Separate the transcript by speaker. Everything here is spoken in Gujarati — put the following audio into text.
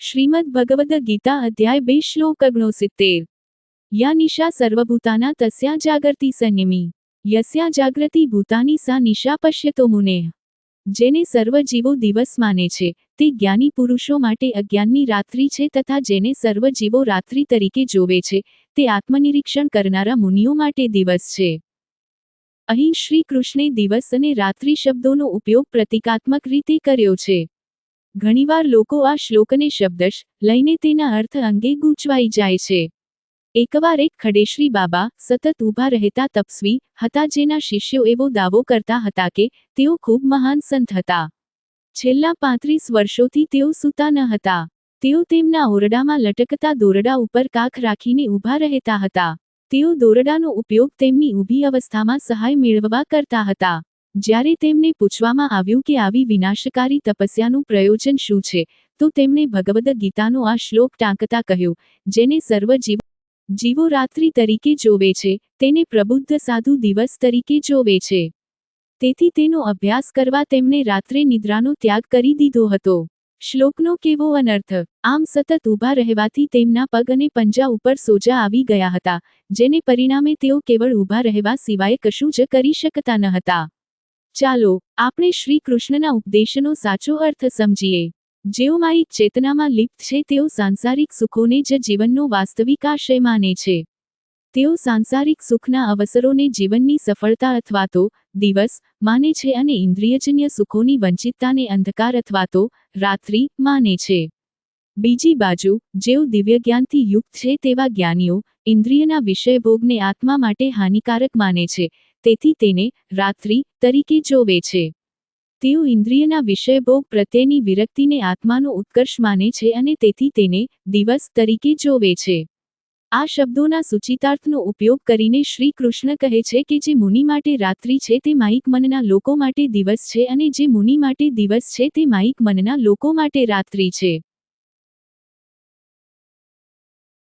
Speaker 1: શ્રીમદ્ ભગવદ ગીતા અધ્યાય 2 શ્લોક 69 યા નિશા સર્વભૂતાના તસ્યા જાગર્તિ સંયમી યસ્યા જાગૃતિ ભૂતાની સા નિશા પશ્યતો મુનેઃ। જેને સર્વ જીવો દિવસ માને છે તે જ્ઞાની પુરુષો માટે અજ્ઞાનની રાત્રિ છે તથા જેને સર્વ જીવો રાત્રિ તરીકે જોવે છે તે આત્મનિરીક્ષણ કરનારા મુનિઓ માટે દિવસ છે। અહીં શ્રી કૃષ્ણે દિવસ અને રાત્રિ શબ્દોનો ઉપયોગ પ્રતીકાત્મક રીતે કર્યો છે। ઘણીવાર લોકો આ શ્લોકને શબ્દશ લઈને તેના અર્થ અંગે ગૂંચવાઈ જાય છે। એકવાર એક ખડેશ્રી બાબા સતત ઊભા રહેતા તપસ્વી હતા જેના શિષ્યો એવો દાવો કરતા હતા કે તેઓ ખૂબ મહાન સંત હતા। છેલ્લા 35 વર્ષોથી તેઓ સૂતા ન હતા। તેઓ તેમના ઓરડામાં લટકતા દોરડા ઉપર કાખ રાખીને ઊભા રહેતા હતા। તેઓ દોરડાનો ઉપયોગ તેમની ઊભી અવસ્થામાં સહાય મેળવવા કરતા હતા। જ્યારે તેમને પૂછવામાં આવ્યું કે આવી વિનાશકારી તપસ્યાનું પ્રયોજન શું છે તો તેમણે ભગવદ ગીતાનો આ શ્લોક ટાંકતા કહ્યું, જેને સર્વ જીવો રાત્રિ તરીકે જોવે છે તેને પ્રબુદ્ધ સાધુ દિવસ તરીકે જોવે છે। તેથી તેનો અભ્યાસ કરવા તેમણે રાત્રે નિદ્રાનો ત્યાગ કરી દીધો હતો। શ્લોકનો કેવો અનર્થ! આમ સતત ઊભા રહેવાથી તેમના પગ અને પંજા ઉપર સોજા આવી ગયા હતા, જેને પરિણામે તેઓ કેવળ ઊભા રહેવા સિવાય કશું જ કરી શકતા ન હતા। ચાલો આપણે શ્રી કૃષ્ણના ઉપદેશનો સાચો અર્થ સમજીએ। જેઓ માયિક ચેતનામાં લિપ્ત છે તેઓ સાંસારિક સુખોને જ જીવનનો વાસ્તવિક આશય માને છે। તેઓ સાંસારિક સુખના અવસરોને જીવનની સફળતા અથવા તો દિવસ માને છે અને ઇન્દ્રિયજન્ય સુખોની વંચિતતાને અંધકાર અથવા તો રાત્રિ માને છે। બીજી બાજુ જેઓ દિવ્યજ્ઞાનથી યુક્ત છે તેવા જ્ઞાનીઓ ઇન્દ્રિયના વિષયભોગને આત્મા માટે હાનિકારક માને છે, તેથી તેને રાત્રિ તરીકે જોવે છે। તેઓ ઇન્દ્રિયના વિષયભોગ પ્રત્યેની વિરક્તિને આત્માનો ઉત્કર્ષ માને છે અને તેથી તેને દિવસ તરીકે જોવે છે। આ શબ્દોના સૂચિતાર્થનો ઉપયોગ કરીને શ્રી કૃષ્ણ કહે છે કે જે મુનિ માટે રાત્રિ છે તે માયિક મનના લોકો માટે દિવસ છે અને જે મુનિ માટે દિવસ છે તે માયિક મનના લોકો માટે રાત્રિ છે।